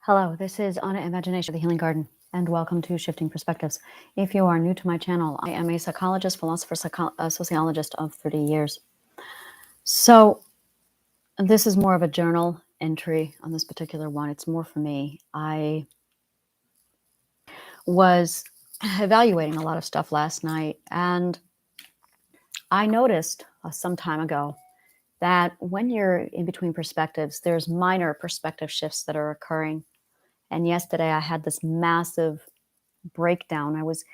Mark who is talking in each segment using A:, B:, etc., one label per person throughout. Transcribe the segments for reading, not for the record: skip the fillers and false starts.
A: Hello, this is Anna Imagination of the Healing Garden, and welcome to Shifting Perspectives. If you are new to my channel, I am a psychologist, philosopher, sociologist of 30 years. So this is more of a journal entry on this particular one. It's more for me. I was evaluating a lot of stuff last night, and I noticed some time ago that when you're in between perspectives, there's minor perspective shifts that are occurring. And yesterday I had this massive breakdown. I was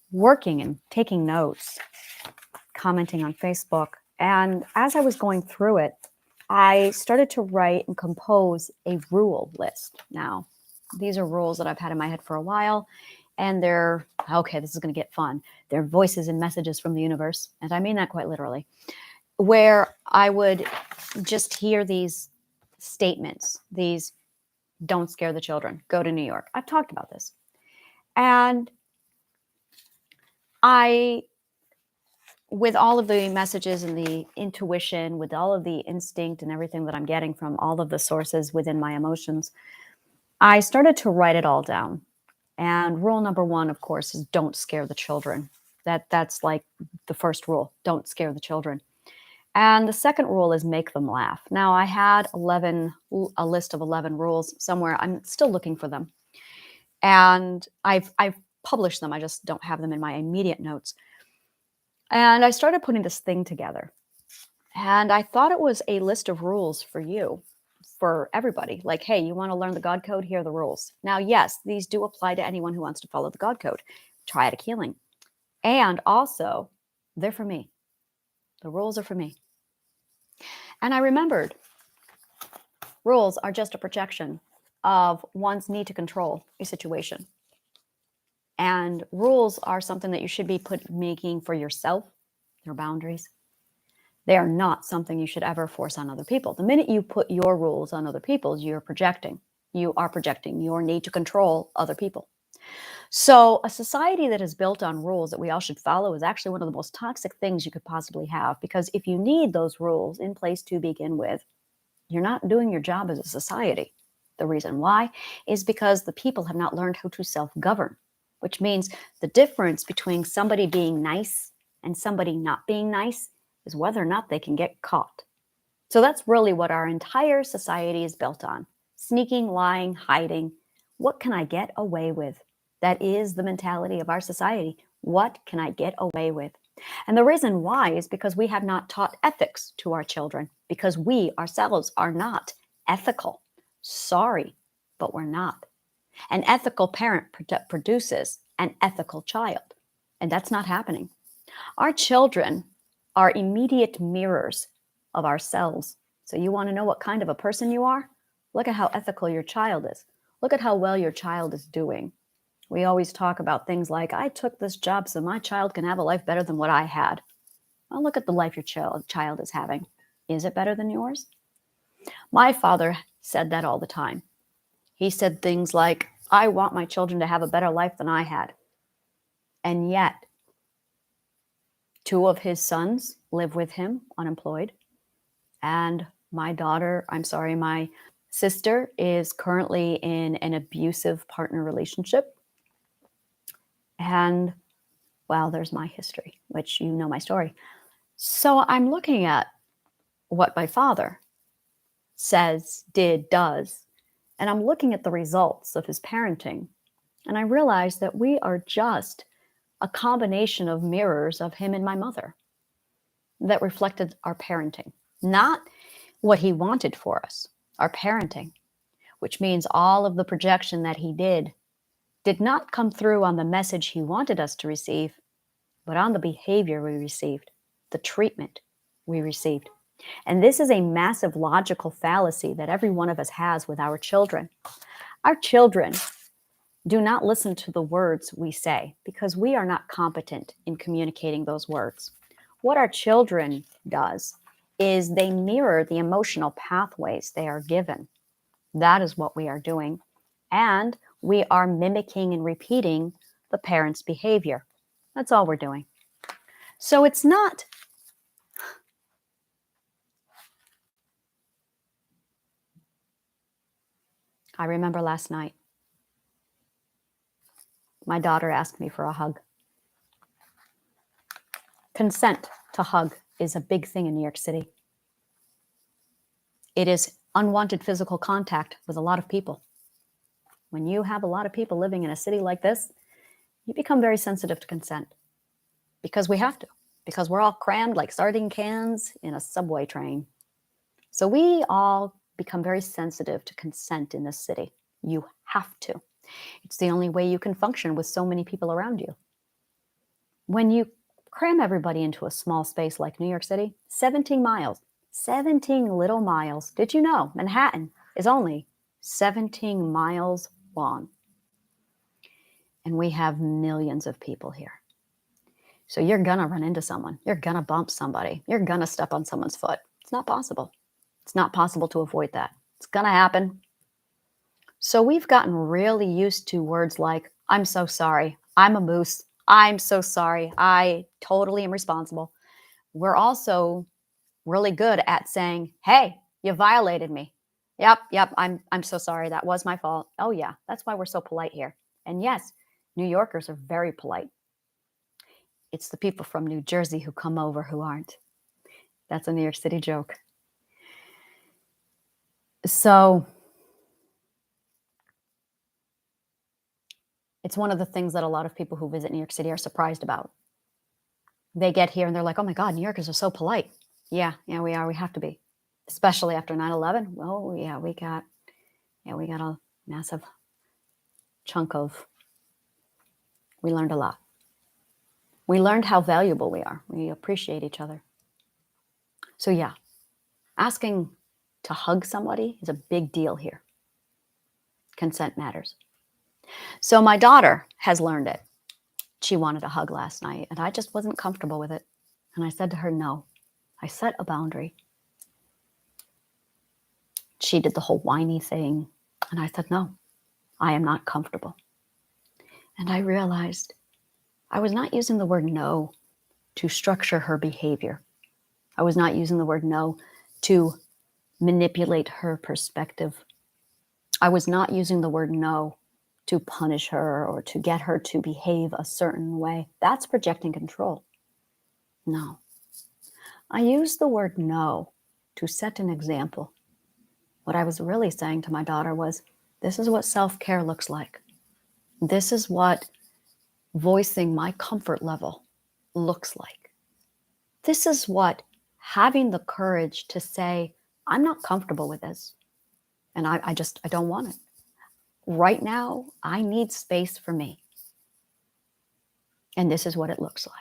A: working and taking notes, commenting on Facebook. And as I was going through it, I started to write and compose a rule list. Now, these are rules that I've had in my head for a while, and they're, okay, this is going to get fun. They're voices and messages from the universe, and I mean that quite literally, where I would just hear these statements, these don't scare the children, go to New York. I've talked about this. And with all of the messages and the intuition, with all of the instinct and everything that I'm getting from all of the sources within my emotions, I started to write it all down. And rule number one, of course, is don't scare the children. That's like the first rule, don't scare the children. And the second rule is make them laugh. Now, I had a list of 11 rules somewhere. I'm still looking for them. And I've published them. I just don't have them in my immediate notes. And I started putting this thing together. And I thought it was a list of rules for you, for everybody. Like, hey, you want to learn the God code? Here are the rules. Now, yes, these do apply to anyone who wants to follow the God code, triadic healing. And also, they're for me. The rules are for me. And I remembered rules are just a projection of one's need to control a situation. And rules are something that you should be making for yourself, your boundaries. They are not something you should ever force on other people. The minute you put your rules on other people, you're projecting. You are projecting your need to control other people. So a society that is built on rules that we all should follow is actually one of the most toxic things you could possibly have, because if you need those rules in place to begin with, you're not doing your job as a society. The reason why is because the people have not learned how to self-govern, which means the difference between somebody being nice and somebody not being nice is whether or not they can get caught. So that's really what our entire society is built on. Sneaking, lying, hiding. What can I get away with? That is the mentality of our society. What can I get away with? And the reason why is because we have not taught ethics to our children, because we ourselves are not ethical. Sorry, but we're not. An ethical parent produces an ethical child, and that's not happening. Our children are immediate mirrors of ourselves. So you want to know what kind of a person you are? Look at how ethical your child is. Look at how well your child is doing. We always talk about things like, I took this job so my child can have a life better than what I had. Well, look at the life your child is having. Is it better than yours? My father said that all the time. He said things like, I want my children to have a better life than I had. And yet, 2 of his sons live with him, unemployed. And my sister is currently in an abusive partner relationship. And, well, there's my history, which you know my story. So I'm looking at what my father says, did, does, and I'm looking at the results of his parenting. And I realize that we are just a combination of mirrors of him and my mother that reflected our parenting, not what he wanted for us, our parenting, which means all of the projection that he did not come through on the message he wanted us to receive, but on the behavior we received, the treatment we received. And this is a massive logical fallacy that every one of us has with our children. Our children do not listen to the words we say because we are not competent in communicating those words. What our children does is they mirror the emotional pathways they are given. That is what we are doing. And we are mimicking and repeating the parent's behavior. That's all we're doing. So it's not I remember last night, my daughter asked me for a hug. Consent to hug is a big thing in New York City. It is unwanted physical contact with a lot of people. When you have a lot of people living in a city like this, you become very sensitive to consent because we have to, because we're all crammed like sardine cans in a subway train. So we all become very sensitive to consent in this city. You have to. It's the only way you can function with so many people around you. When you cram everybody into a small space like New York City, 17 miles, 17 little miles. Did you know Manhattan is only 17 miles long? And we have millions of people here. So you're going to run into someone. You're going to bump somebody. You're going to step on someone's foot. It's not possible. It's not possible to avoid that. It's going to happen. So we've gotten really used to words like, I'm so sorry. I'm a moose. I'm so sorry. I totally am responsible. We're also really good at saying, hey, you violated me. Yep, I'm so sorry. That was my fault. Oh yeah, that's why we're so polite here. And yes, New Yorkers are very polite. It's the people from New Jersey who come over who aren't. That's a New York City joke. So it's one of the things that a lot of people who visit New York City are surprised about. They get here and they're like, oh my God, New Yorkers are so polite. Yeah, we are. We have to be. Especially after 9/11. Oh yeah, we got a massive chunk of, we learned a lot. We learned how valuable we are. We appreciate each other. So yeah, asking to hug somebody is a big deal here. Consent matters. So my daughter has learned it. She wanted a hug last night and I just wasn't comfortable with it. And I said to her, no. I set a boundary. She did the whole whiny thing. And I said, no, I am not comfortable. And I realized I was not using the word no to structure her behavior. I was not using the word no to manipulate her perspective. I was not using the word no to punish her or to get her to behave a certain way. That's projecting control. No. I used the word no to set an example. What I was really saying to my daughter was, this is what self-care looks like. This is what voicing my comfort level looks like. This is what having the courage to say, I'm not comfortable with this. And I don't want it. Right now, I need space for me. And this is what it looks like.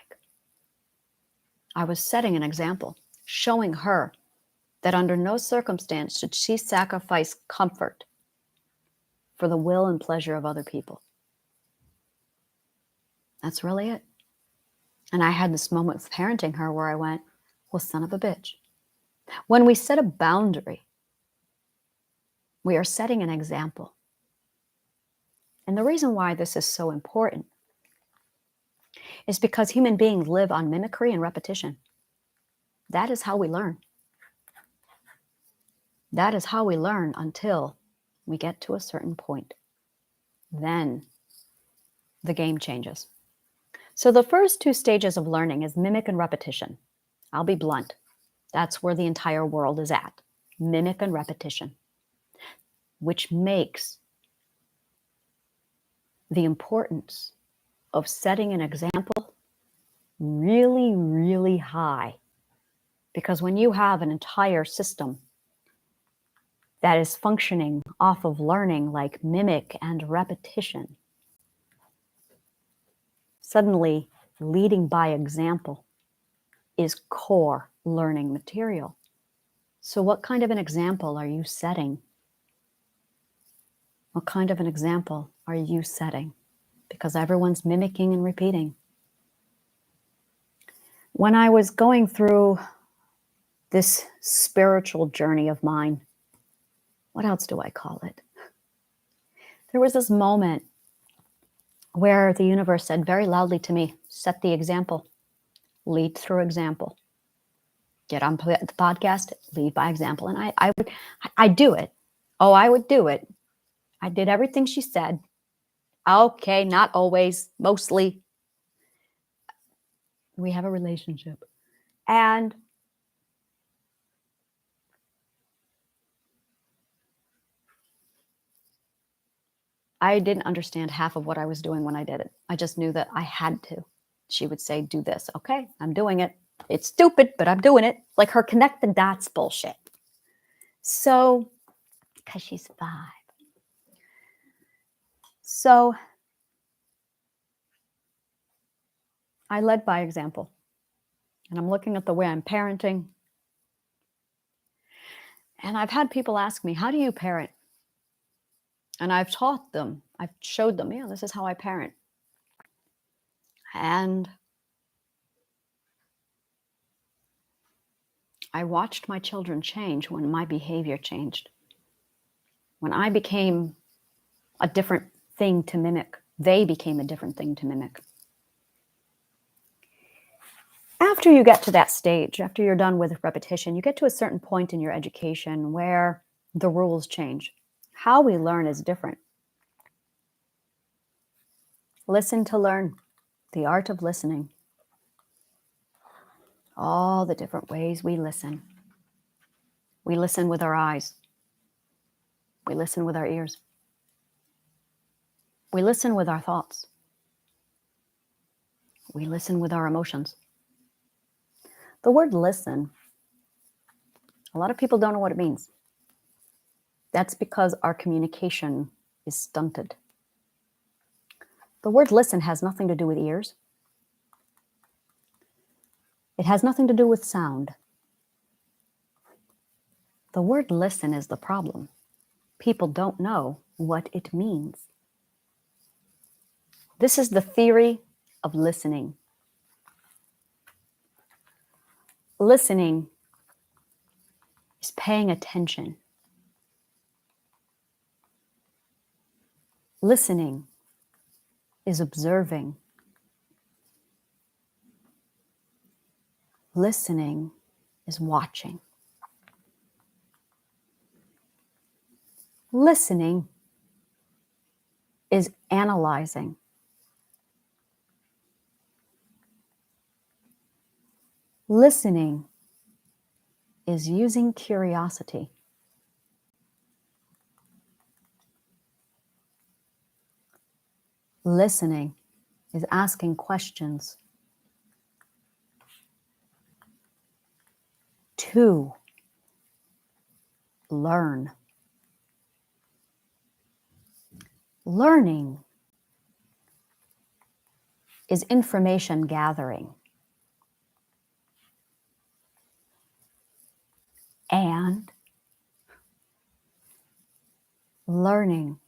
A: I was setting an example, showing her that under no circumstance should she sacrifice comfort for the will and pleasure of other people. That's really it. And I had this moment with parenting her where I went, well, son of a bitch. When we set a boundary, we are setting an example. And the reason why this is so important is because human beings live on mimicry and repetition. That is how we learn. That is how we learn until we get to a certain point. Then the game changes. So the first two stages of learning is mimic and repetition. I'll be blunt. That's where the entire world is at. Mimic and repetition, which makes the importance of setting an example really, really high. Because when you have an entire system that is functioning off of learning like mimic and repetition, suddenly leading by example is core learning material. So what kind of an example are you setting? What kind of an example are you setting? Because everyone's mimicking and repeating. When I was going through this spiritual journey of mine, what else do I call it? There was this moment where the universe said very loudly to me, set the example, lead through example. Get on the podcast, lead by example. And I would do it. Oh, I would do it. I did everything she said. Okay, not always, mostly. We have a relationship. And I didn't understand half of what I was doing when I did it. I just knew that I had to. She would say, do this. Okay, I'm doing it. It's stupid, but I'm doing it. Like her connect the dots bullshit. So, because she's 5. So I led by example. And I'm looking at the way I'm parenting. And I've had people ask me, how do you parent? And I've taught them, I've showed them, yeah, this is how I parent. And I watched my children change when my behavior changed. When I became a different thing to mimic, they became a different thing to mimic. After you get to that stage, after you're done with repetition, you get to a certain point in your education where the rules change. How we learn is different. Listen to learn, the art of listening. All the different ways we listen. We listen with our eyes. We listen with our ears. We listen with our thoughts. We listen with our emotions. The word listen, a lot of people don't know what it means. That's because our communication is stunted. The word listen has nothing to do with ears. It has nothing to do with sound. The word listen is the problem. People don't know what it means. This is the theory of listening. Listening is paying attention. Listening is observing. Listening is watching. Listening is analyzing. Listening is using curiosity. Listening is asking questions. To learn. Learning is information gathering. And learning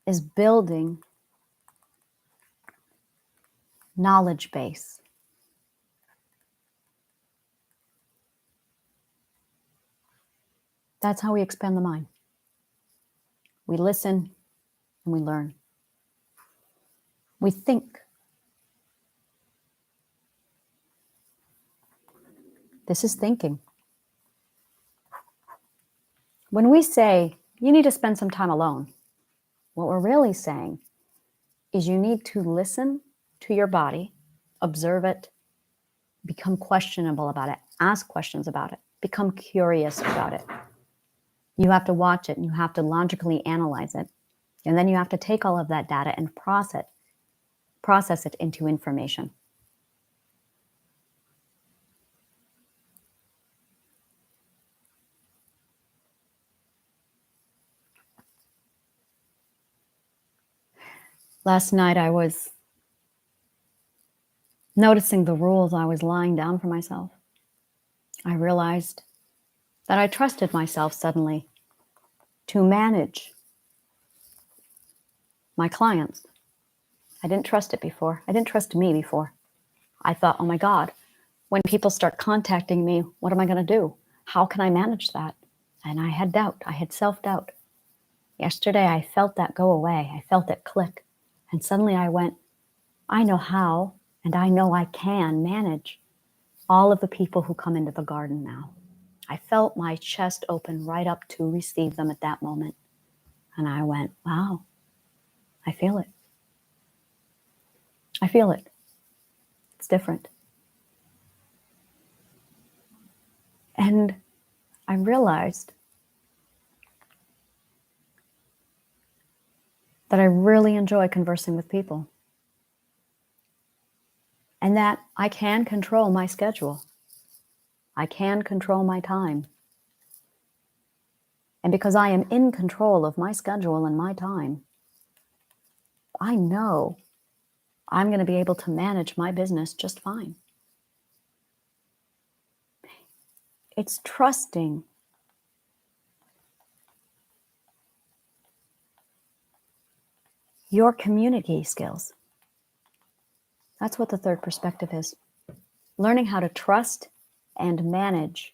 A: is building knowledge base. That's how we expand the mind. We listen and we learn. We think. This is thinking. When we say you need to spend some time alone, what we're really saying is you need to listen to your body, observe it, become questionable about it, ask questions about it, become curious about it. You have to watch it and you have to logically analyze it. And then you have to take all of that data and process it into information. Last night I was noticing the rules I was laying down for myself. I realized that I trusted myself suddenly to manage my clients. I didn't trust it before. I didn't trust me before. I thought, oh my God, when people start contacting me, what am I going to do? How can I manage that? And I had doubt. I had self-doubt. Yesterday, I felt that go away. I felt it click. And suddenly I went, I know how, and I know I can manage all of the people who come into the garden now. I felt my chest open right up to receive them at that moment. And I went, wow, I feel it. I feel it. It's different. And I realized that I really enjoy conversing with people and that I can control my schedule. I can control my time. And because I am in control of my schedule and my time, I know I'm going to be able to manage my business just fine. It's trusting your community skills. That's what the third perspective is. Learning how to trust and manage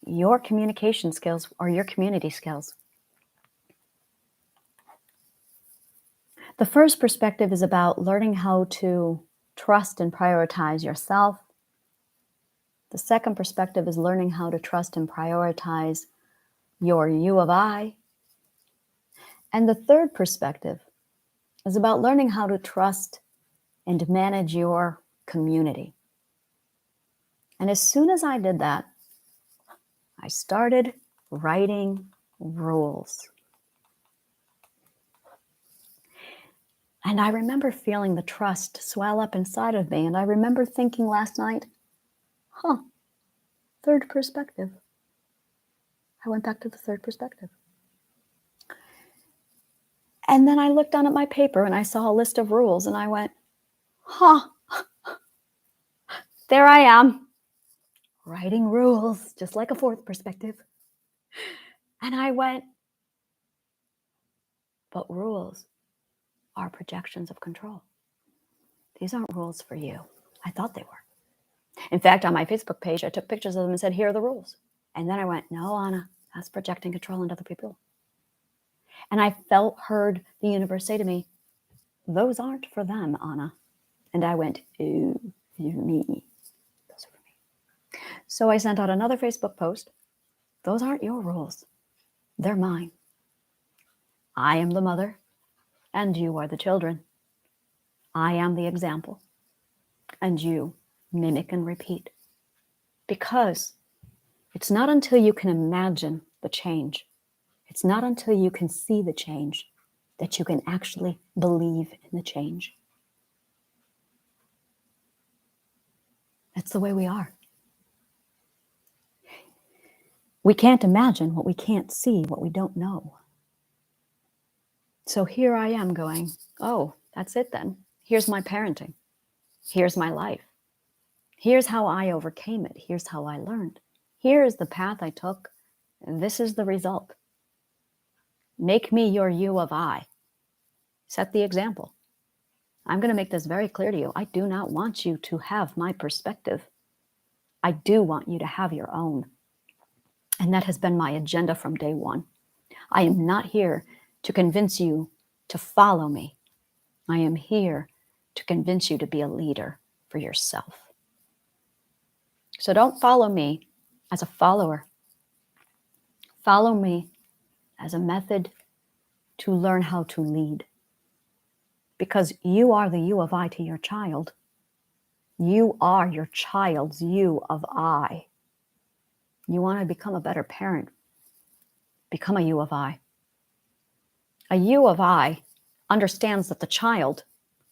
A: your communication skills or your community skills. The first perspective is about learning how to trust and prioritize yourself. The second perspective is learning how to trust and prioritize your you of I. And the third perspective is about learning how to trust and manage your community. And as soon as I did that, I started writing rules. And I remember feeling the trust swell up inside of me. And I remember thinking last night, third perspective. I went back to the third perspective. And then I looked down at my paper and I saw a list of rules and I went, there I am, writing rules, just like a fourth perspective. And I went, but rules are projections of control. These aren't rules for you. I thought they were. In fact, on my Facebook page, I took pictures of them and said, here are the rules. And then I went, no, Anna, that's projecting control into other people. And I heard the universe say to me, those aren't for them, Anna. And I went, ooh, me. Those are for me. So I sent out another Facebook post. Those aren't your rules. They're mine. I am the mother, and you are the children. I am the example, and you mimic and repeat. Because it's not until you can imagine the change, it's not until you can see the change that you can actually believe in the change. That's the way we are. We can't imagine what we can't see, what we don't know. So here I am going, oh, that's it then. Here's my parenting. Here's my life. Here's how I overcame it. Here's how I learned. Here is the path I took. And this is the result. Make me your you of I. Set the example. I'm going to make this very clear to you. I do not want you to have my perspective. I do want you to have your own. And that has been my agenda from day one. I am not here to convince you to follow me. I am here to convince you to be a leader for yourself. So don't follow me as a follower. Follow me as a method to learn how to lead. Because you are the you of I to your child. You are your child's you of I. You want to become a better parent, become a you of I. A you of I understands that the child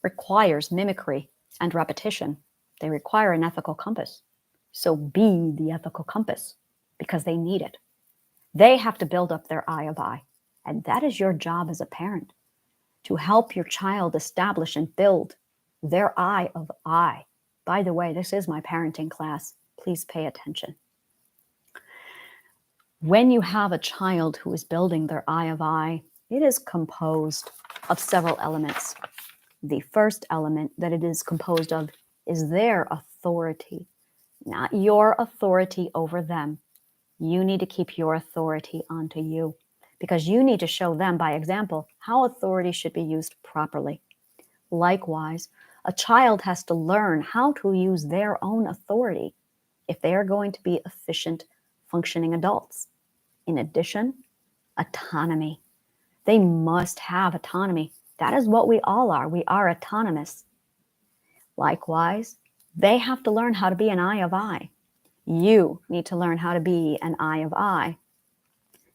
A: requires mimicry and repetition. They require an ethical compass. So be the ethical compass because they need it. They have to build up their I of I. And that is your job as a parent, to help your child establish and build their I of I. By the way, this is my parenting class. Please pay attention. When you have a child who is building their I of I, it is composed of several elements. The first element that it is composed of is their authority, not your authority over them. You need to keep your authority onto you because you need to show them by example how authority should be used properly. Likewise, a child has to learn how to use their own authority if they are going to be efficient, functioning adults. In addition, autonomy. They must have autonomy. That is what we all are. We are autonomous. Likewise, they have to learn how to be an I of I. You need to learn how to be an I of I.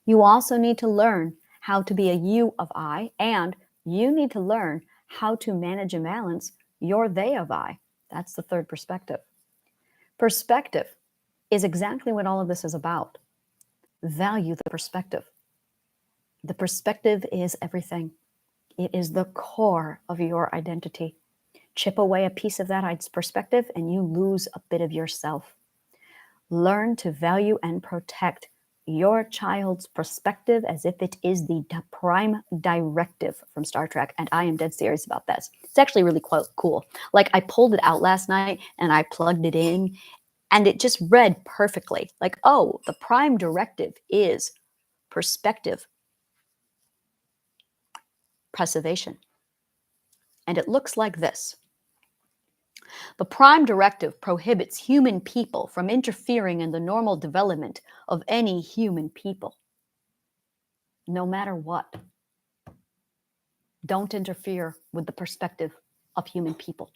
A: You also need to learn how to be a you of I, and you need to learn how to manage and balance your they of I. That's the third perspective. Perspective is exactly what all of this is about. Value the perspective. The perspective is everything. It is the core of your identity. Chip away a piece of that perspective and you lose a bit of yourself. Learn to value and protect your child's perspective as if it is the prime directive from Star Trek. And I am dead serious about this. It's actually really quite cool. Like, I pulled it out last night and I plugged it in and it just read perfectly. Like, oh, the prime directive is perspective preservation. And it looks like this. The prime directive prohibits human people from interfering in the normal development of any human people. No matter what. Don't interfere with the perspective of human people.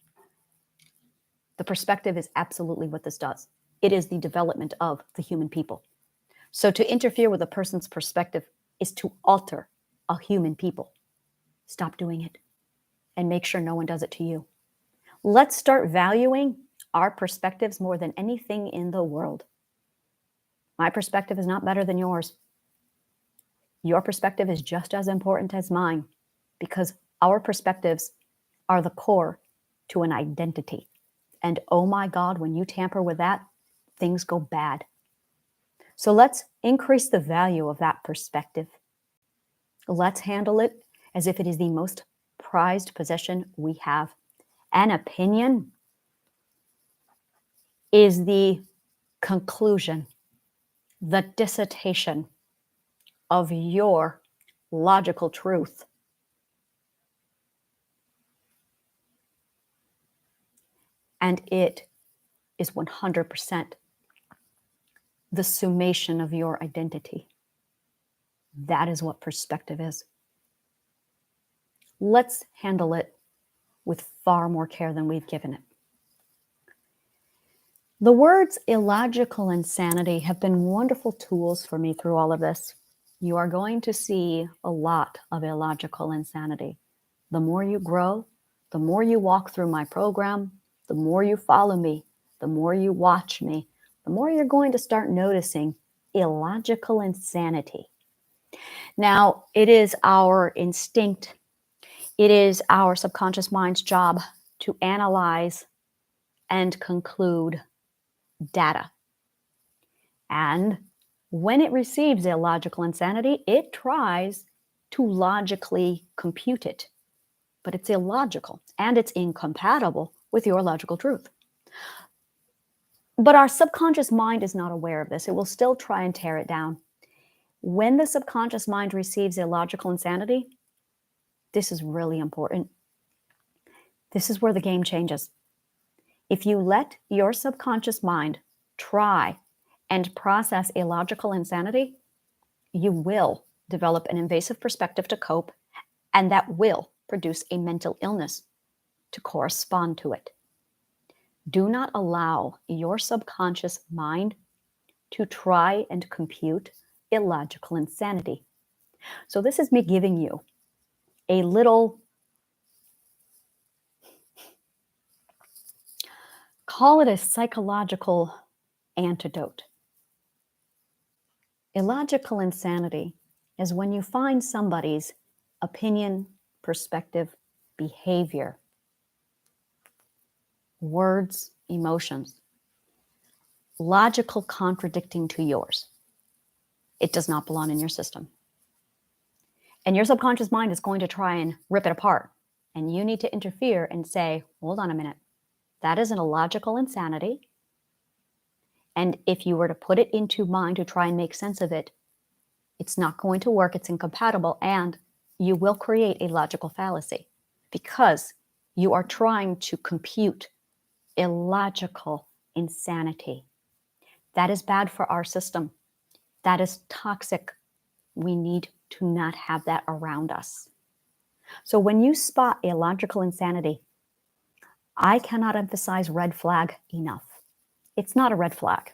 A: The perspective is absolutely what this does. It is the development of the human people. So to interfere with a person's perspective is to alter a human people. Stop doing it and make sure no one does it to you. Let's start valuing our perspectives more than anything in the world. My perspective is not better than yours. Your perspective is just as important as mine because our perspectives are the core to an identity. And oh my God, when you tamper with that, things go bad. So let's increase the value of that perspective. Let's handle it as if it is the most prized possession we have. An opinion is the conclusion, the dissertation of your logical truth. And it is 100% the summation of your identity. That is what perspective is. Let's handle it with far more care than we've given it. The words illogical insanity have been wonderful tools for me through all of this. You are going to see a lot of illogical insanity. The more you grow, the more you walk through my program, the more you follow me, the more you watch me, the more you're going to start noticing illogical insanity. Now, it is our instinct, it is our subconscious mind's job to analyze and conclude data. And when it receives illogical insanity, it tries to logically compute it. But it's illogical and it's incompatible with your logical truth. But our subconscious mind is not aware of this. It will still try and tear it down. When the subconscious mind receives illogical insanity, this is really important. This is where the game changes. If you let your subconscious mind try and process illogical insanity, you will develop an invasive perspective to cope, and that will produce a mental illness to correspond to it. Do not allow your subconscious mind to try and compute illogical insanity. So this is me giving you a little, call it a psychological antidote. Illogical insanity is when you find somebody's opinion, perspective, behavior, words, emotions, logical contradicting to yours. It does not belong in your system. And your subconscious mind is going to try and rip it apart. And you need to interfere and say, hold on a minute. That is an illogical insanity. And if you were to put it into mind to try and make sense of it, it's not going to work. It's incompatible. And you will create a logical fallacy because You are trying to compute illogical insanity. That is bad for our system. That is toxic. We need to not have that around us. So when you spot illogical insanity, I cannot emphasize red flag enough. It's not a red flag.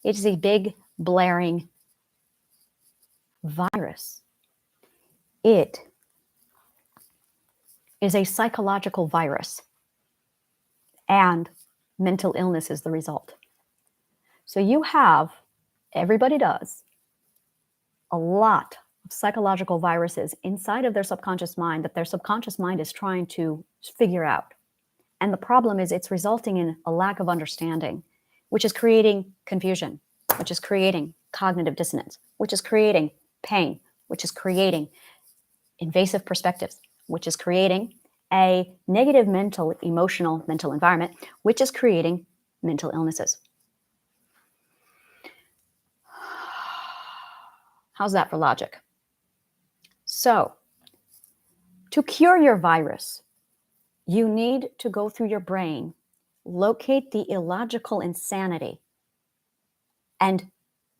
A: It is a big, blaring virus. It is a psychological virus, and mental illness is the result. So you have, everybody does, a lot of psychological viruses inside of their subconscious mind that their subconscious mind is trying to figure out. And the problem is it's resulting in a lack of understanding, which is creating confusion, which is creating cognitive dissonance, which is creating pain, which is creating invasive perspectives, which is creating a negative mental environment, which is creating mental illnesses. How's that for logic? So, to cure your virus, you need to go through your brain, locate the illogical insanity, and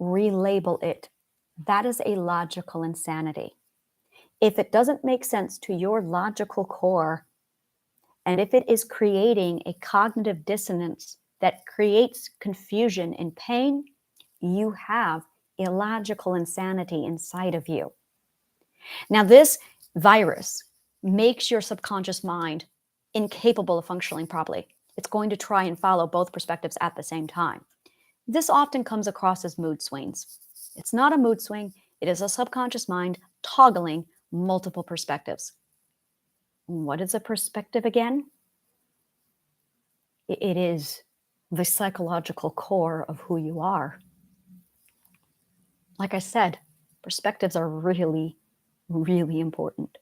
A: relabel it. That is a logical insanity. If it doesn't make sense to your logical core, and if it is creating a cognitive dissonance that creates confusion and pain, you have illogical insanity inside of you. Now, this virus makes your subconscious mind incapable of functioning properly. It's going to try and follow both perspectives at the same time. This often comes across as mood swings. It's not a mood swing. It is a subconscious mind toggling multiple perspectives. What is a perspective again? It is the psychological core of who you are. Like I said, perspectives are really, really important.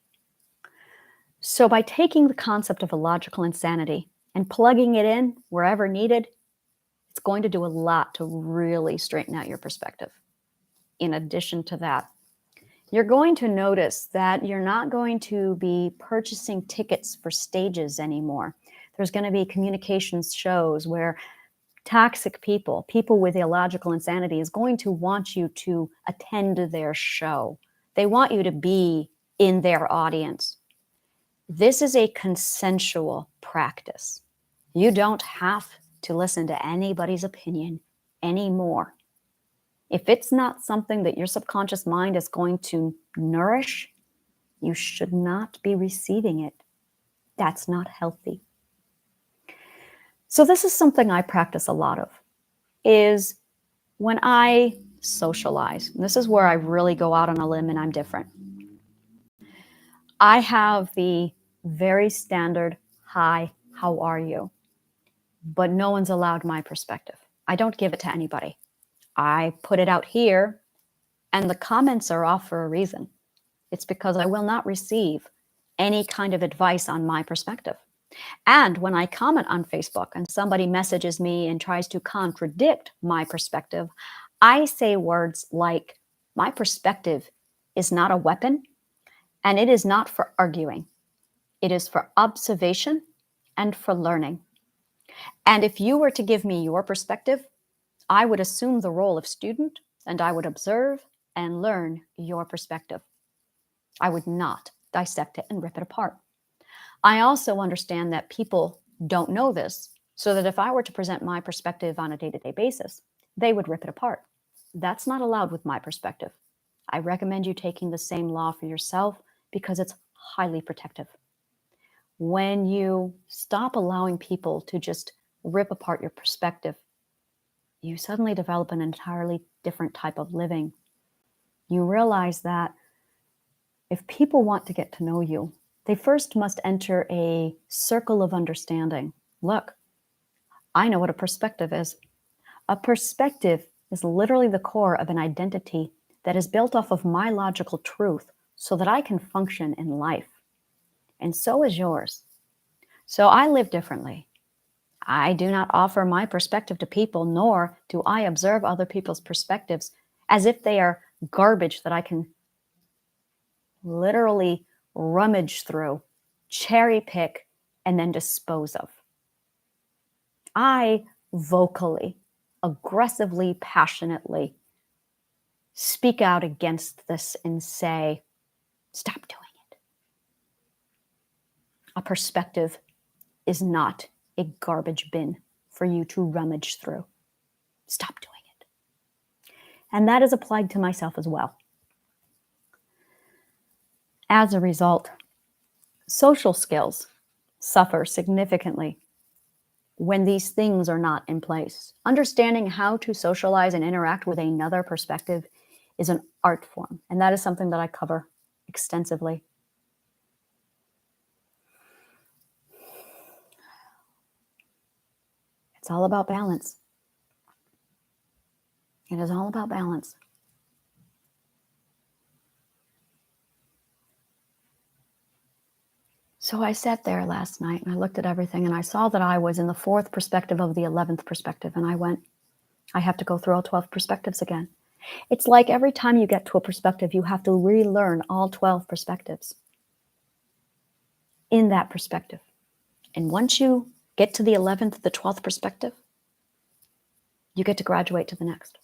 A: So by taking the concept of illogical insanity and plugging it in wherever needed, it's going to do a lot to really straighten out your perspective. In addition to that, you're going to notice that you're not going to be purchasing tickets for stages anymore. There's going to be communications shows where toxic people with illogical insanity is going to want you to attend their show. They want you to be in their audience. This is a consensual practice. You don't have to listen to anybody's opinion anymore. If it's not something that your subconscious mind is going to nourish, you should not be receiving it. That's not healthy. So this is something I practice a lot of, is when I socialize, and this is where I really go out on a limb and I'm different. I have the very standard, hi, how are you? But no one's allowed my perspective. I don't give it to anybody. I put it out here, and the comments are off for a reason. It's because I will not receive any kind of advice on my perspective. And when I comment on Facebook and somebody messages me and tries to contradict my perspective, I say words like, my perspective is not a weapon, and it is not for arguing. It is for observation and for learning. And if you were to give me your perspective, I would assume the role of student, and I would observe and learn your perspective. I would not dissect it and rip it apart. I also understand that people don't know this, so that if I were to present my perspective on a day-to-day basis, they would rip it apart. That's not allowed with my perspective. I recommend you taking the same law for yourself because it's highly protective. When you stop allowing people to just rip apart your perspective, you suddenly develop an entirely different type of living. You realize that if people want to get to know you, they first must enter a circle of understanding. Look, I know what a perspective is. A perspective is literally the core of an identity that is built off of my logical truth so that I can function in life. And so is yours. So I live differently. I do not offer my perspective to people, nor do I observe other people's perspectives as if they are garbage that I can literally rummage through, cherry pick, and then dispose of. I vocally, aggressively, passionately speak out against this and say, stop doing it. A perspective is not a garbage bin for you to rummage through. Stop doing it. And that is applied to myself as well. As a result, social skills suffer significantly when these things are not in place. Understanding how to socialize and interact with another perspective is an art form, and that is something that I cover extensively. It's all about balance. It is all about balance. So I sat there last night and I looked at everything and I saw that I was in the 4th perspective of the 11th perspective. And I went, I have to go through all 12 perspectives again. It's like every time you get to a perspective, you have to relearn all 12 perspectives in that perspective. And once you get to the 11th, the 12th perspective, you get to graduate to the next.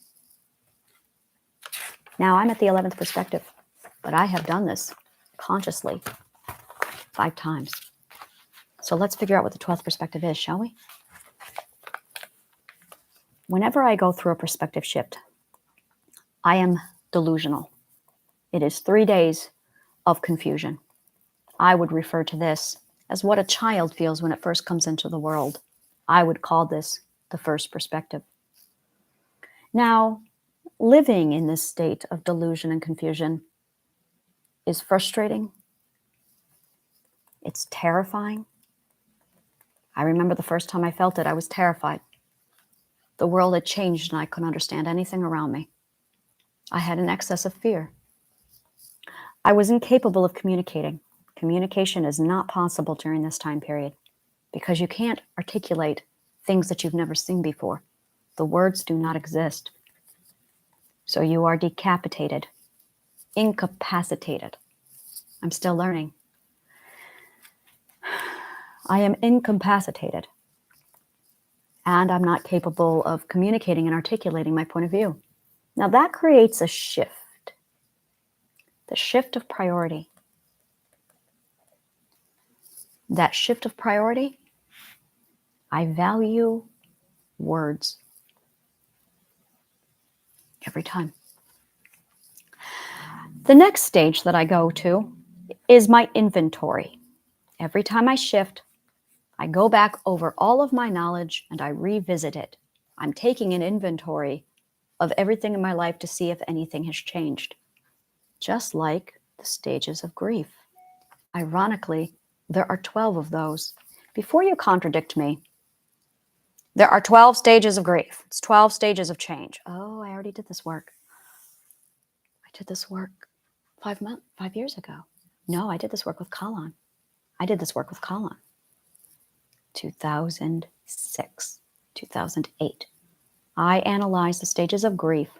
A: Now I'm at the 11th perspective, but I have done this consciously 5 times. So let's figure out what the 12th perspective is, shall we? Whenever I go through a perspective shift, I am delusional. It is 3 days of confusion. I would refer to this as what a child feels when it first comes into the world. I would call this the first perspective. Now, living in this state of delusion and confusion is frustrating. It's terrifying. I remember the first time I felt it, I was terrified. The world had changed and I couldn't understand anything around me. I had an excess of fear. I was incapable of communicating. Communication is not possible during this time period because you can't articulate things that you've never seen before. The words do not exist. So you are decapitated, incapacitated. I'm still learning. I am incapacitated, and I'm not capable of communicating and articulating my point of view. Now that creates a shift, the shift of priority. That shift of priority, I value words every time. The next stage that I go to is my inventory. Every time I shift, I go back over all of my knowledge and I revisit it. I'm taking an inventory of everything in my life to see if anything has changed. Just like the stages of grief. Ironically, there are 12 of those. Before you contradict me, there are 12 stages of grief. It's 12 stages of change. Oh, I already did this work. I did this work 5 years ago. No, I did this work with Colin. 2006, 2008. I analyzed the stages of grief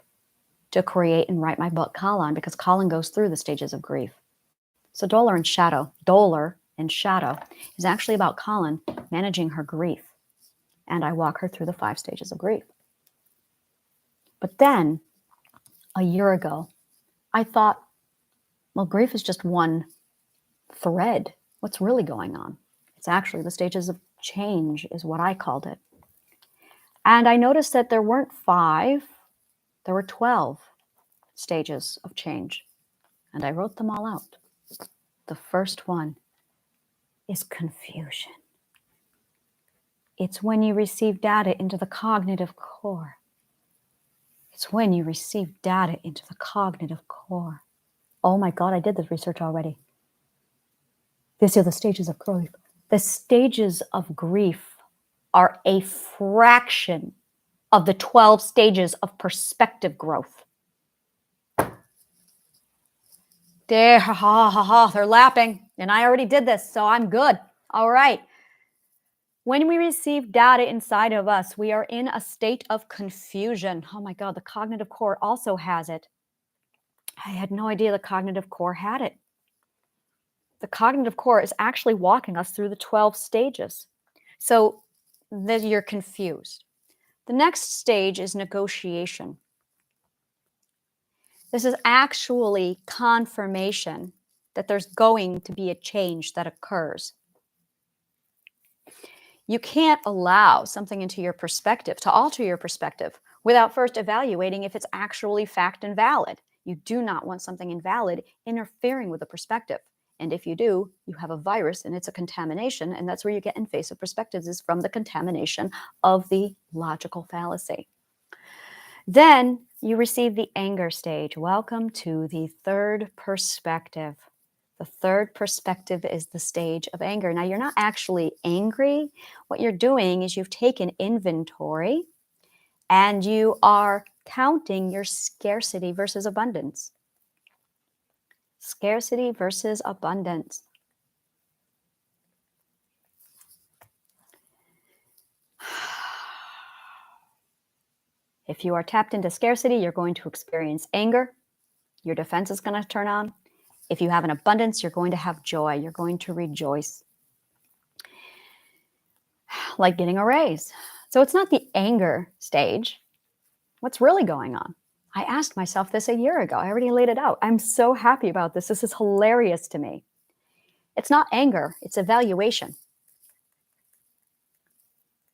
A: to create and write my book, Colin, because Colin goes through the stages of grief. So Dolor in Shadow is actually about Colin managing her grief. And I walk her through the 5 stages of grief. But then, a year ago, I thought, well, grief is just one thread. What's really going on? It's actually the stages of change is what I called it. And I noticed that there weren't 5, there were 12 stages of change. And I wrote them all out. The first one is confusion. It's when you receive data into the cognitive core. It's when you receive data into the cognitive core. Oh my God, I did this research already. These are the stages of grief. The stages of grief are a fraction of the 12 stages of perspective growth. They're lapping, and I already did this, so I'm good. All right. When we receive data inside of us, we are in a state of confusion. Oh my God, the cognitive core also has it. I had no idea the cognitive core had it. The cognitive core is actually walking us through the 12 stages. So that you're confused. The next stage is negotiation. This is actually confirmation that there's going to be a change that occurs. You can't allow something into your perspective to alter your perspective without first evaluating if it's actually fact and valid. You do not want something invalid interfering with the perspective. And if you do, you have a virus and it's a contamination. And that's where you get invasive perspectives, is from the contamination of the logical fallacy. Then you receive the anger stage. Welcome to the third perspective. The third perspective is the stage of anger. Now, you're not actually angry. What you're doing is you've taken inventory and you are counting your scarcity versus abundance. Scarcity versus abundance. If you are tapped into scarcity, you're going to experience anger. Your defense is going to turn on. If you have an abundance, you're going to have joy. You're going to rejoice. Like getting a raise. So it's not the anger stage. What's really going on? I asked myself this a year ago. I already laid it out. I'm so happy about this. This is hilarious to me. It's not anger. It's evaluation.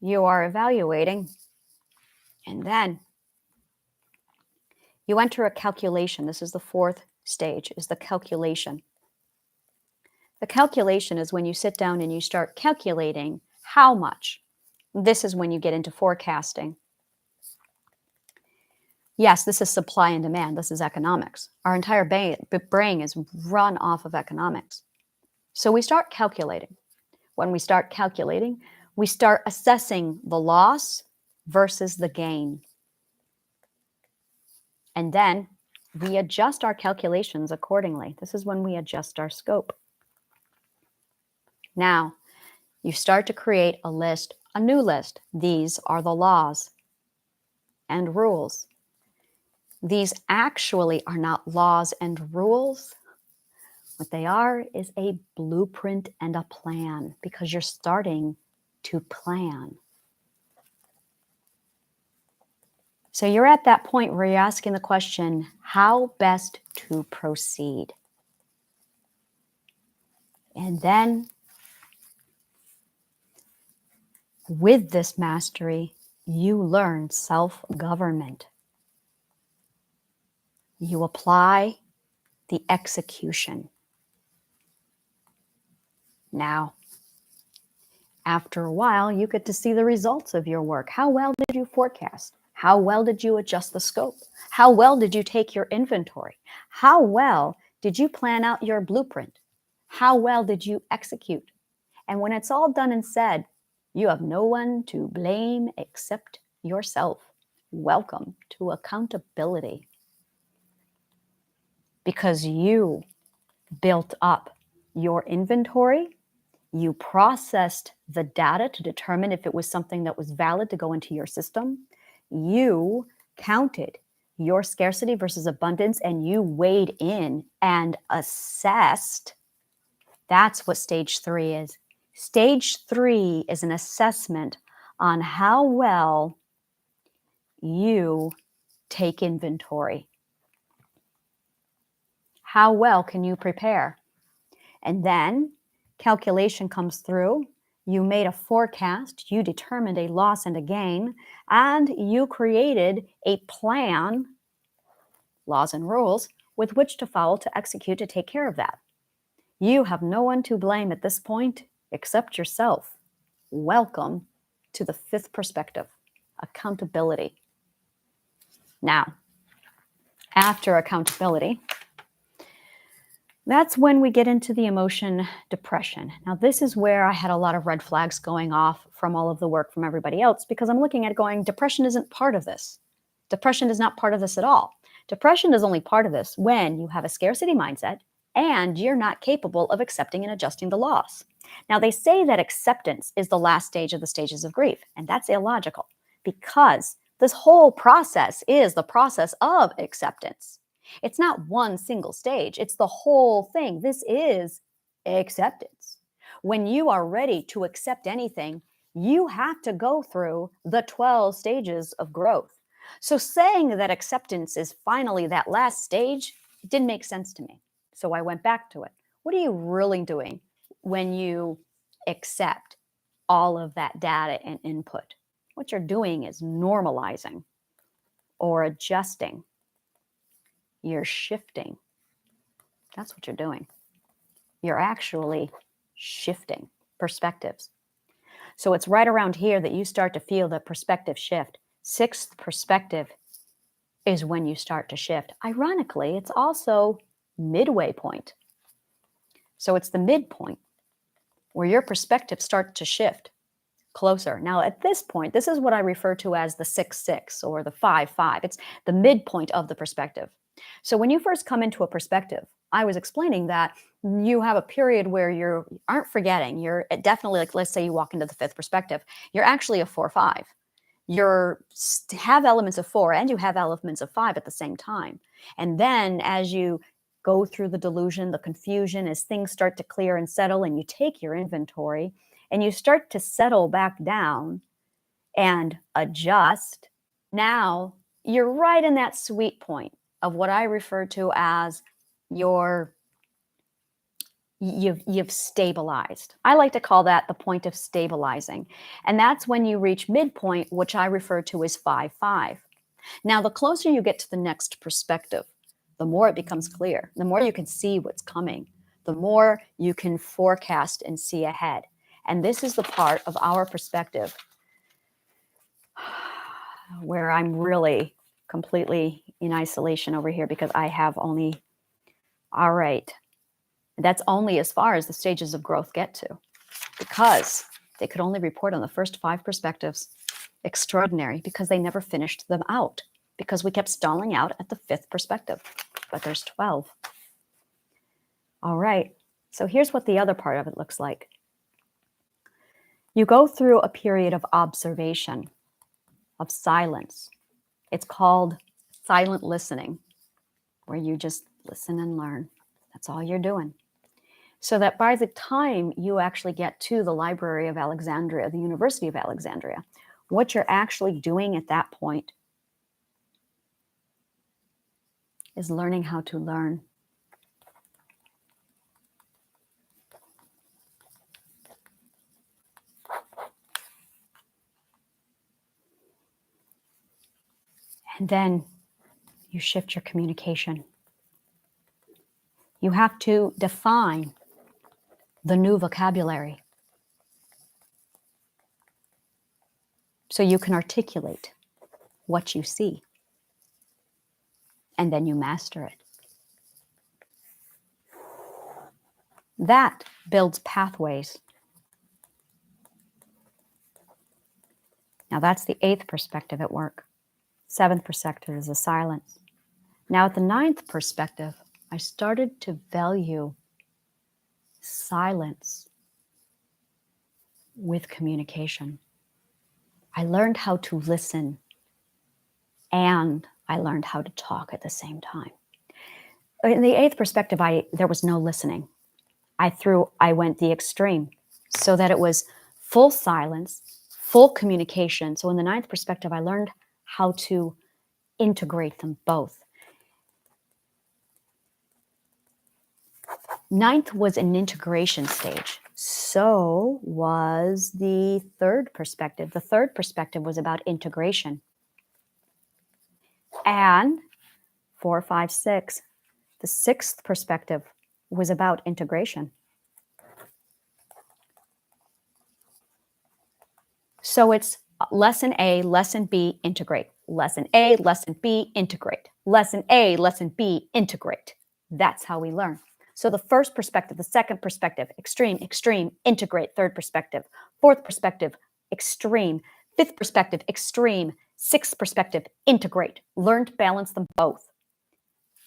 A: You are evaluating, and then you enter a calculation. This is the fourth stage, is the calculation. The calculation is when you sit down and you start calculating how much. This is when you get into forecasting. Yes, this is supply and demand. This is economics. Our entire brain is run off of economics. So we start calculating. When we start calculating, we start assessing the loss versus the gain. And then we adjust our calculations accordingly. This is when we adjust our scope. Now, you start to create a list, a new list. These are the laws and rules. These actually are not laws and rules. What they are is a blueprint and a plan, because you're starting to plan. So you're at that point where you're asking the question, how best to proceed? And then with this mastery, you learn self-government. You apply the execution. Now, after a while, you get to see the results of your work. How well did you forecast? How well did you adjust the scope? How well did you take your inventory? How well did you plan out your blueprint? How well did you execute? And when it's all done and said, you have no one to blame except yourself. Welcome to accountability. Because you built up your inventory, you processed the data to determine if it was something that was valid to go into your system, you counted your scarcity versus abundance, and you weighed in and assessed. That's what stage 3 is. Stage 3 is an assessment on how well you take inventory. How well can you prepare? And then calculation comes through. You made a forecast, you determined a loss and a gain, and you created a plan, laws and rules, with which to follow, to execute, to take care of that. You have no one to blame at this point except yourself. Welcome to the 5th perspective, accountability. Now, after accountability, that's when we get into the emotion depression. Now, this is where I had a lot of red flags going off from all of the work from everybody else, because I'm looking at it going, depression isn't part of this. Depression is not part of this at all. Depression is only part of this when you have a scarcity mindset and you're not capable of accepting and adjusting the loss. Now, they say that acceptance is the last stage of the stages of grief, and that's illogical, because this whole process is the process of acceptance. It's not one single stage. It's the whole thing. This is Acceptance. When you are ready to accept anything, you have to go through the 12 stages of growth. So saying that acceptance is finally that last stage didn't make sense to me. So I went back to it. What are you really doing when you accept all of that data and input? What you're doing is normalizing or adjusting. You're shifting. That's what you're doing. You're actually shifting perspectives. So it's right around here that you start to feel the perspective shift. Sixth perspective is when you start to shift. Ironically, it's also midway point. So it's the midpoint where your perspective starts to shift closer. Now, at this point, this is what I refer to as the 6-6 or the 5-5. It's the midpoint of the perspective. So when you first come into a perspective, I was explaining that you have a period where you aren't forgetting. You're definitely, like, let's say you walk into the fifth perspective, you're actually a 4-5. You have elements of 4 and you have elements of 5 at the same time. And then as you go through the delusion, the confusion, as things start to clear and settle, and you take your inventory and you start to settle back down and adjust, now you're right in that sweet point of what I refer to as you've stabilized. I like to call that the point of stabilizing. And that's when you reach midpoint, which I refer to as 5-5. Now, the closer you get to the next perspective, the more it becomes clear, the more you can see what's coming, the more you can forecast and see ahead. And this is the part of our perspective where I'm really completely in isolation over here, because I have only, all right, that's only as far as the stages of growth get to, because they could only report on the first 5 perspectives. Extraordinary, because they never finished them out, because we kept stalling out at the 5th perspective, but there's 12. All right, so here's what the other part of it looks like. You go through a period of observation, of silence. It's called silent listening, where you just listen and learn. That's all you're doing. So that by the time you actually get to the Library of Alexandria, the University of Alexandria, what you're actually doing at that point is learning how to learn. And then you shift your communication. You have to define the new vocabulary so you can articulate what you see, and then you master it. That builds pathways. Now that's the 8th perspective at work. 7th perspective is the silence. Now at the 9th perspective, I started to value silence with communication. I learned how to listen, and I learned how to talk at the same time. In the 8th perspective, there was no listening. I went the extreme, so that it was full silence, full communication. So in the 9th perspective, I learned how to integrate them both. 9th was an integration stage. So was the 3rd perspective. The 3rd perspective was about integration. And 4, 5, 6, the 6th perspective was about integration. So it's lesson A, lesson B, integrate. Lesson A, lesson B, integrate. Lesson A, lesson B, integrate. That's how we learn. So the 1st perspective, the 2nd perspective, extreme, extreme, integrate. 3rd perspective, 4th perspective, extreme. 5th perspective, extreme. 6th perspective, integrate. Learn to balance them both.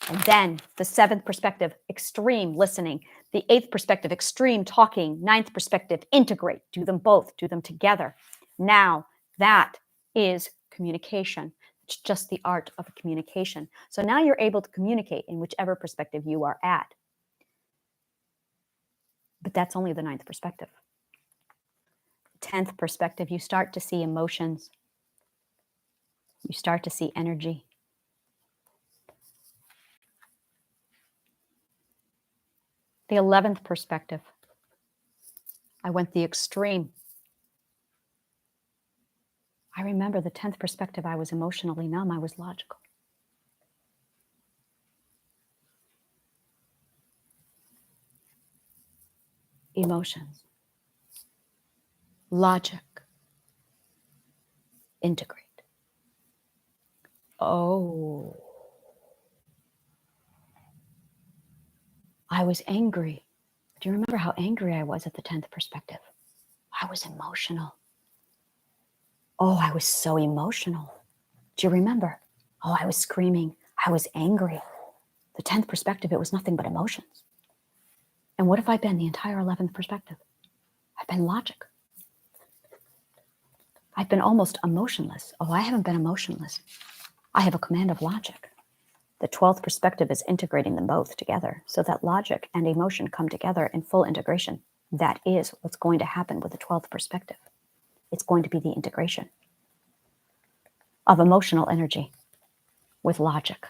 A: And then the 7th perspective, extreme listening. The 8th perspective, extreme talking. 9th perspective, integrate. Do them both. Do them together. Now that is communication. It's just the art of communication. So now you're able to communicate in whichever perspective you are at. But that's only the ninth perspective. 10th perspective, you start to see emotions. You start to see energy. The 11th perspective, I went the extreme. I remember the 10th perspective, I was emotionally numb, I was logical. Emotions, logic, integrate. Oh, I was angry. Do you remember how angry I was at the 10th perspective? I was emotional. Oh, I was so emotional. Do you remember? Oh, I was screaming. I was angry. The 10th perspective, it was nothing but emotions. And what have I been the entire 11th perspective? I've been logic. I've been almost emotionless. Oh, I haven't been emotionless. I have a command of logic. The 12th perspective is integrating them both together so that logic and emotion come together in full integration. That is what's going to happen with the 12th perspective. It's going to be the integration of emotional energy with logic.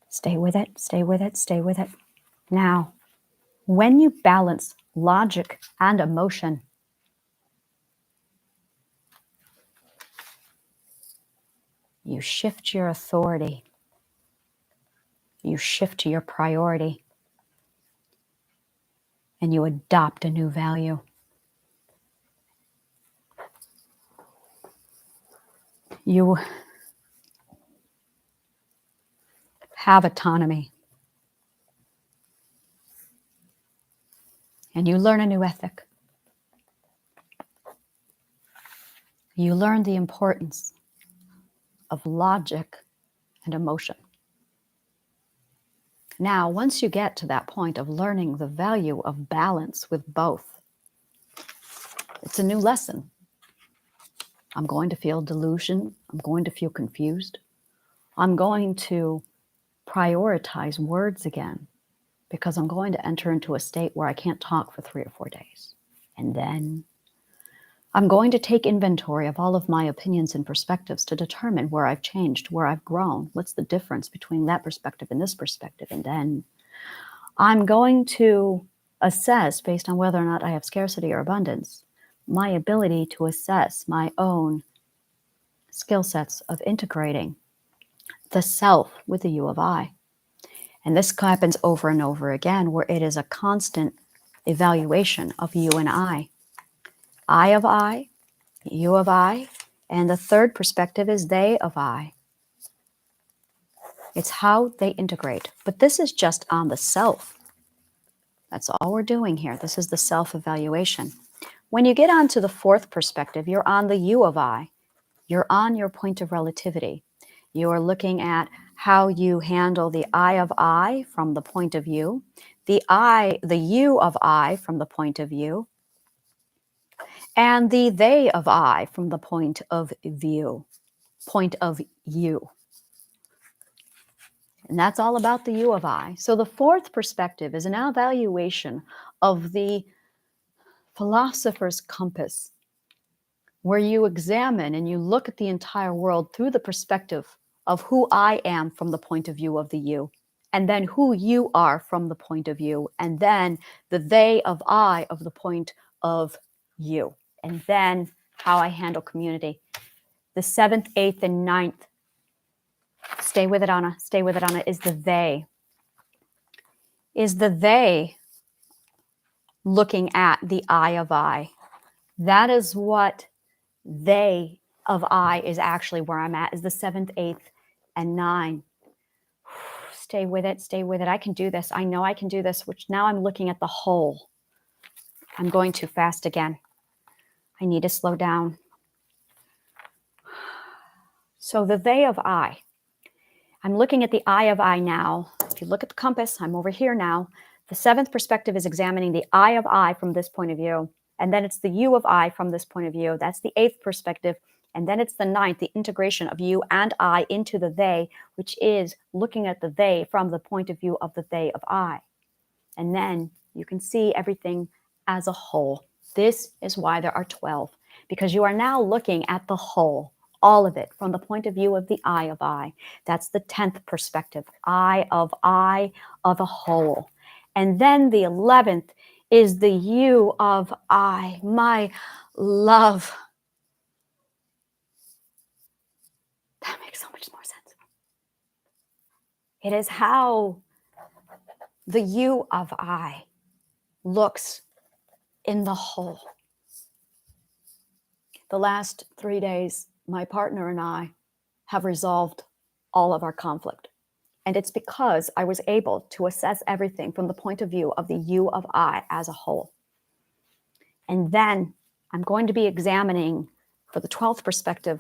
A: Stay with it, stay with it, stay with it. Now, when you balance logic and emotion, you shift your authority. You shift your priority. And you adopt a new value. You have autonomy. And you learn a new ethic. You learn the importance of logic and emotion. Now, once you get to that point of learning the value of balance with both, it's a new lesson. I'm going to feel delusion. I'm going to feel confused. I'm going to prioritize words again because I'm going to enter into a state where I can't talk for 3 or 4 days. And then I'm going to take inventory of all of my opinions and perspectives to determine where I've changed, where I've grown, what's the difference between that perspective and this perspective. And then I'm going to assess, based on whether or not I have scarcity or abundance, my ability to assess my own skill sets of integrating the self with the you of I. And this happens over and over again, where it is a constant evaluation of you and I of I, you of I, and the third perspective is they of I. It's how they integrate. But this is just on the self. That's all we're doing here. This is the self-evaluation. When you get onto the fourth perspective, you're on the you of I. You're on your point of relativity. You are looking at how you handle the I of I from the point of view, the you of I from the point of view, and the they of I from the point of view, point of you. And that's all about the you of I. So the fourth perspective is an evaluation of the philosopher's compass, where you examine and you look at the entire world through the perspective of who I am from the point of view of the you, and then who you are from the point of view, and then the they of I of the point of you, and then how I handle community. The 7th, 8th, and 9th, stay with it, Anna, stay with it, Anna, is the they. Is the they looking at the I of I. That is what they of I is actually where I'm at, is the 7th, 8th, and 9. Stay with it, stay with it. I can do this. I know I can do this, which now I'm looking at the whole. I'm going too fast again. I need to slow down. So the they of I. I'm looking at the I of I now. If you look at the compass, I'm over here now. The 7th perspective is examining the I of I from this point of view. And then it's the you of I from this point of view. That's the 8th perspective. And then it's the 9th, the integration of you and I into the they, which is looking at the they from the point of view of the they of I. And then you can see everything as a whole. This is why there are 12, because you are now looking at the whole, all of it, from the point of view of the eye of I. That's the 10th perspective, eye of a whole. And then the 11th is the you of I, my love. That makes so much more sense. It is how the you of I looks in the whole. The last 3 days, my partner and I have resolved all of our conflict. And it's because I was able to assess everything from the point of view of the you of I as a whole. And then I'm going to be examining, for the 12th perspective,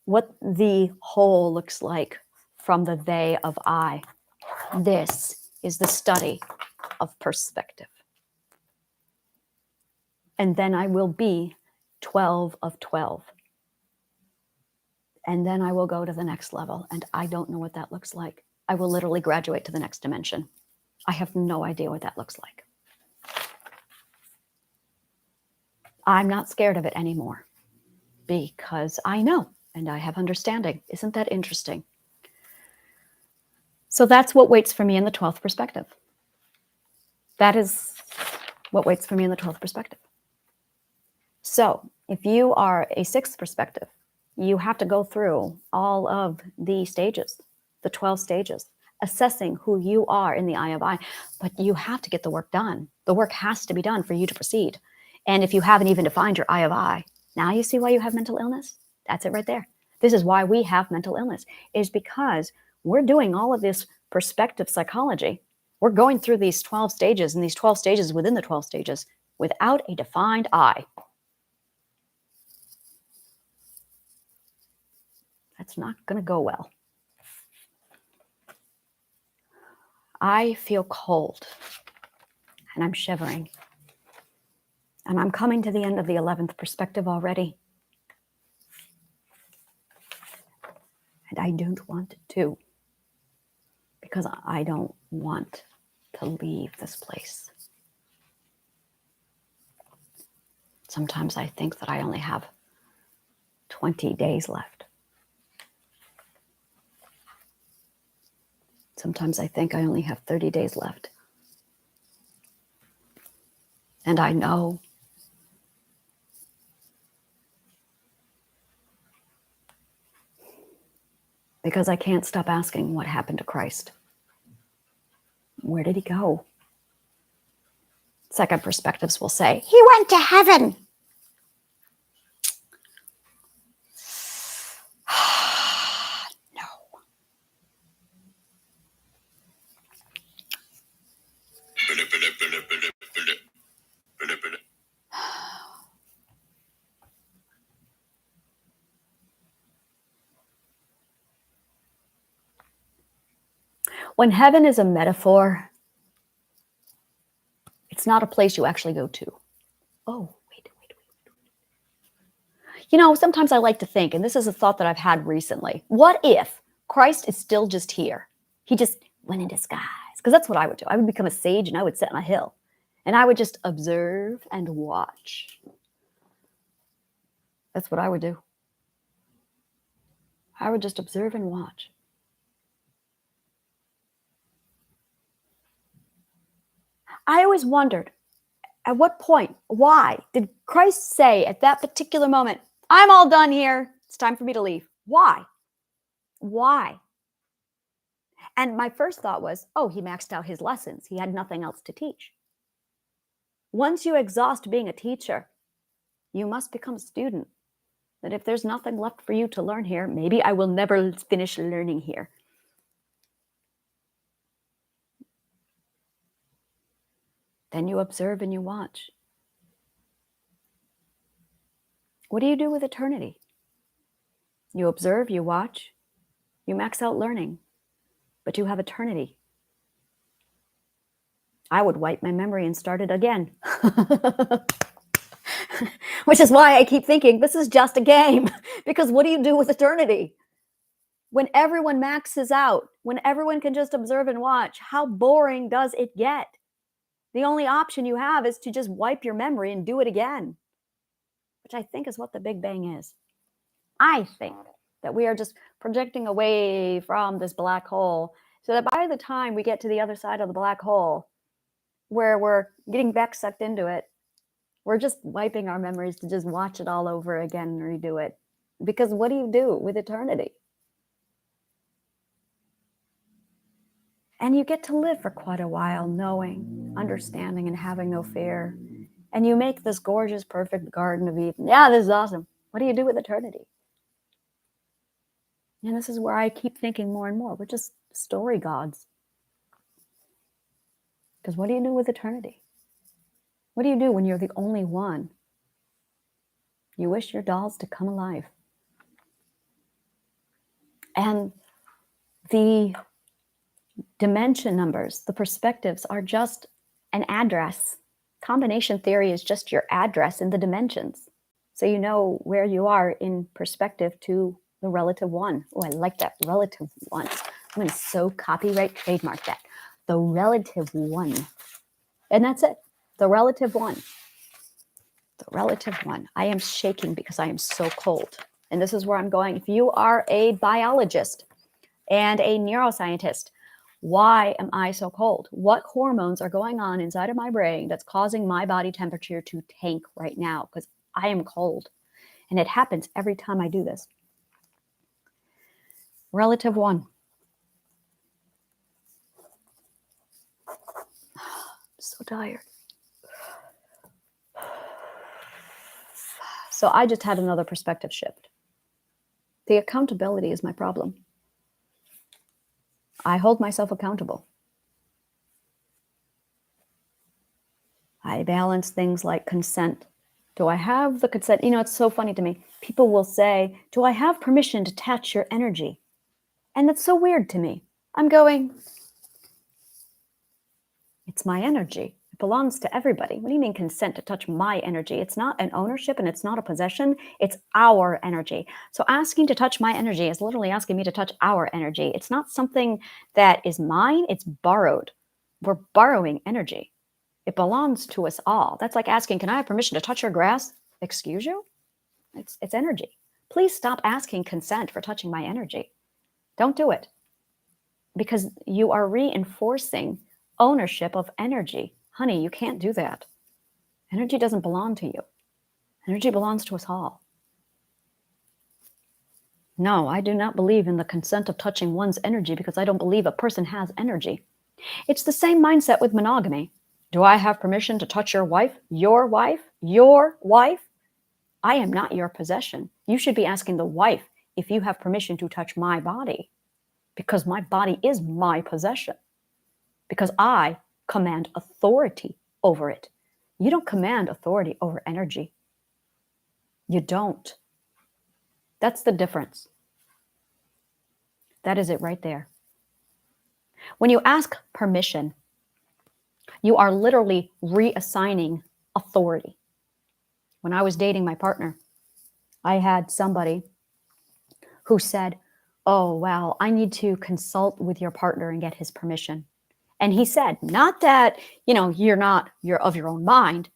A: what the whole looks like from the they of I. This is the study of perspective. And then I will be 12 of 12. And then I will go to the next level. And I don't know what that looks like. I will literally graduate to the next dimension. I have no idea what that looks like. I'm not scared of it anymore because I know and I have understanding. Isn't that interesting? So that's what waits for me in the 12th perspective. That is what waits for me in the 12th perspective. So if you are a 6th perspective, you have to go through all of the stages, the 12 stages, assessing who you are in the eye of I. But you have to get the work done. The work has to be done for you to proceed. And if you haven't even defined your eye of I, now you see why you have mental illness? That's it right there. This is why we have mental illness, is because we're doing all of this perspective psychology. We're going through these 12 stages and these 12 stages within the 12 stages without a defined I. That's not going to go well. I feel cold and I'm shivering. And I'm coming to the end of the 11th perspective already. And I don't want to, because I don't want to leave this place. Sometimes I think that I only have 20 days left. Sometimes I think I only have 30 days left. And I know because I can't stop asking what happened to Christ. Where did he go? Second perspectives will say, he went to heaven. No. When heaven is a metaphor, it's not a place you actually go to. Oh, wait. You know, sometimes I like to think, and this is a thought that I've had recently, what if Christ is still just here? He just went in disguise. Because that's what I would do. I would become a sage and I would sit on a hill. And I would just observe and watch. That's what I would do. I would just observe and watch. I always wondered, at what point, why did Christ say at that particular moment, I'm all done here, it's time for me to leave? Why? Why? And my first thought was, oh, he maxed out his lessons. He had nothing else to teach. Once you exhaust being a teacher, you must become a student. That if there's nothing left for you to learn here, maybe I will never finish learning here. Then you observe and you watch. What do you do with eternity? You observe, you watch, you max out learning, but you have eternity. I would wipe my memory and start it again. Which is why I keep thinking this is just a game. Because what do you do with eternity? When everyone maxes out, when everyone can just observe and watch, how boring does it get? The only option you have is to just wipe your memory and do it again, which I think is what the Big Bang is. I think that we are just projecting away from this black hole so that by the time we get to the other side of the black hole, where we're getting back sucked into it, we're just wiping our memories to just watch it all over again and redo it. Because what do you do with eternity? And you get to live for quite a while knowing, understanding, and having no fear. And you make this gorgeous, perfect Garden of Eden. Yeah, this is awesome. What do you do with eternity? And this is where I keep thinking more and more. We're just story gods. Because what do you do with eternity? What do you do when you're the only one? You wish your dolls to come alive. And the dimension numbers, the perspectives are just an address. Combination theory is just your address in the dimensions. So you know where you are in perspective to the relative one. Oh, I like that, relative one. I'm going to so copyright trademark that. The relative one. And that's it. The relative one. The relative one. I am shaking because I am so cold. And this is where I'm going. If you are a biologist and a neuroscientist, why am I so cold? What hormones are going on inside of my brain that's causing my body temperature to tank right now? Because I am cold. And it happens every time I do this. Relative one. I'm so tired. So I just had another perspective shift. The accountability is my problem. I hold myself accountable. I balance things like consent. Do I have the consent? You know, it's so funny to me. People will say, do I have permission to touch your energy? And that's so weird to me. I'm going, it's my energy. It belongs to everybody. What do you mean consent to touch my energy? It's not an ownership and it's not a possession. It's our energy. So asking to touch my energy is literally asking me to touch our energy. It's not something that is mine. It's borrowed. We're borrowing energy. It belongs to us all. That's like asking, can I have permission to touch your grass? Excuse you? It's energy. Please stop asking consent for touching my energy. Don't do it. Because you are reinforcing ownership of energy. Honey, you can't do that. Energy doesn't belong to you. Energy belongs to us all. No, I do not believe in the consent of touching one's energy because I don't believe a person has energy. It's the same mindset with monogamy. Do I have permission to touch your wife? Your wife? Your wife? I am not your possession. You should be asking the wife if you have permission to touch my body, because my body is my possession, because I command authority over it. You don't command authority over energy. You don't. That's the difference. That is it right there. When you ask permission, you are literally reassigning authority. When I was dating my partner, I had somebody who said, oh, well, I need to consult with your partner and get his permission. And he said, not that, you're of your own mind.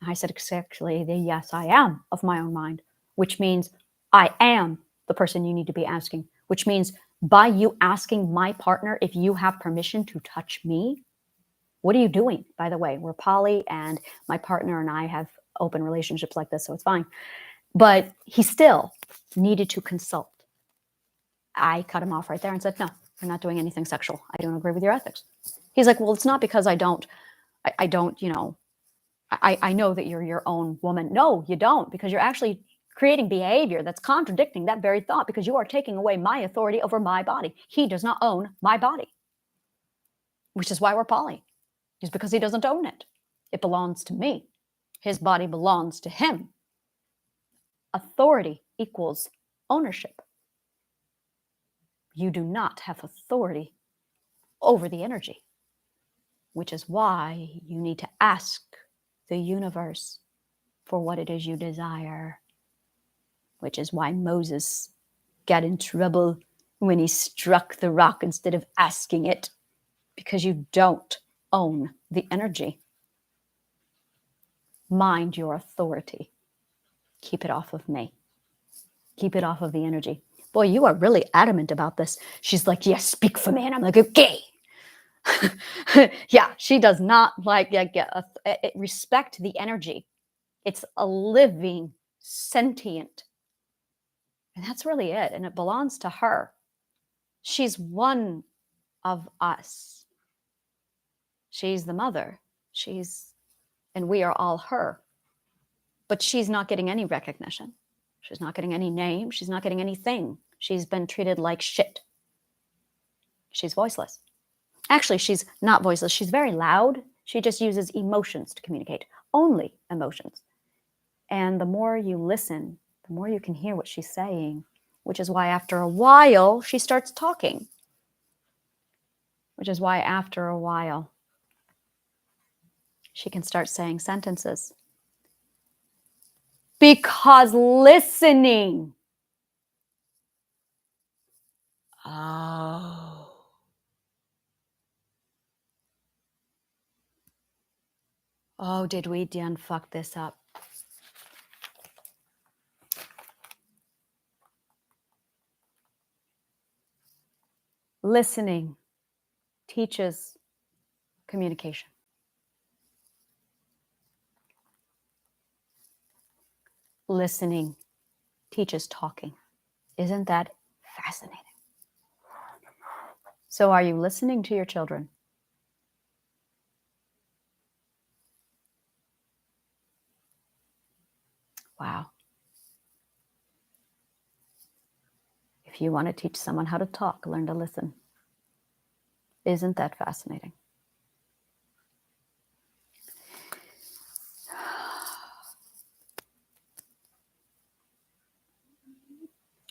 A: I said, actually, yes, I am of my own mind, which means I am the person you need to be asking, which means by you asking my partner if you have permission to touch me, what are you doing? By the way, we're poly and my partner and I have open relationships like this, so it's fine. But he still needed to consult. I cut him off right there and said, no, you're not doing anything sexual. I don't agree with your ethics. He's like, well, it's not because I know that you're your own woman. No, you don't, because you're actually creating behavior that's contradicting that very thought, because you are taking away my authority over my body. He does not own my body, which is why we're poly. It's because he doesn't own it. It belongs to me. His body belongs to him. Authority equals ownership. You do not have authority over the energy, which is why you need to ask the universe for what it is you desire, which is why Moses got in trouble when he struck the rock instead of asking it, because you don't own the energy. Mind your authority. Keep it off of me. Keep it off of the energy. Boy, you are really adamant about this. She's like, yes, speak for me. And I'm like, okay. Yeah, she does not respect the energy. It's a living, sentient. And that's really it. And it belongs to her. She's one of us. She's the mother. And we are all her. But she's not getting any recognition. She's not getting any name. She's not getting anything. She's been treated like shit. She's voiceless. Actually, she's not voiceless. She's very loud. She just uses emotions to communicate. Only emotions. And the more you listen, the more you can hear what she's saying, which is why after a while, she starts talking. Which is why after a while, she can start saying sentences. Because listening. Oh. Oh, did we done fuck this up? Listening teaches communication. Listening teaches talking. Isn't that fascinating? So are you listening to your children? Wow. If you want to teach someone how to talk, learn to listen. Isn't that fascinating?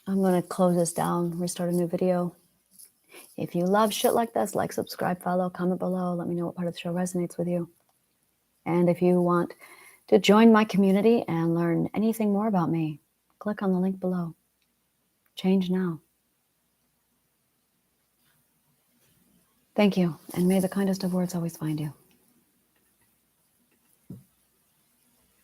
A: I'm going to close this down, restart a new video. If you love shit like this, like, subscribe, follow, comment below. Let me know what part of the show resonates with you. And if you want to join my community and learn anything more about me, click on the link below. Change now. Thank you, and may the kindest of words always find you.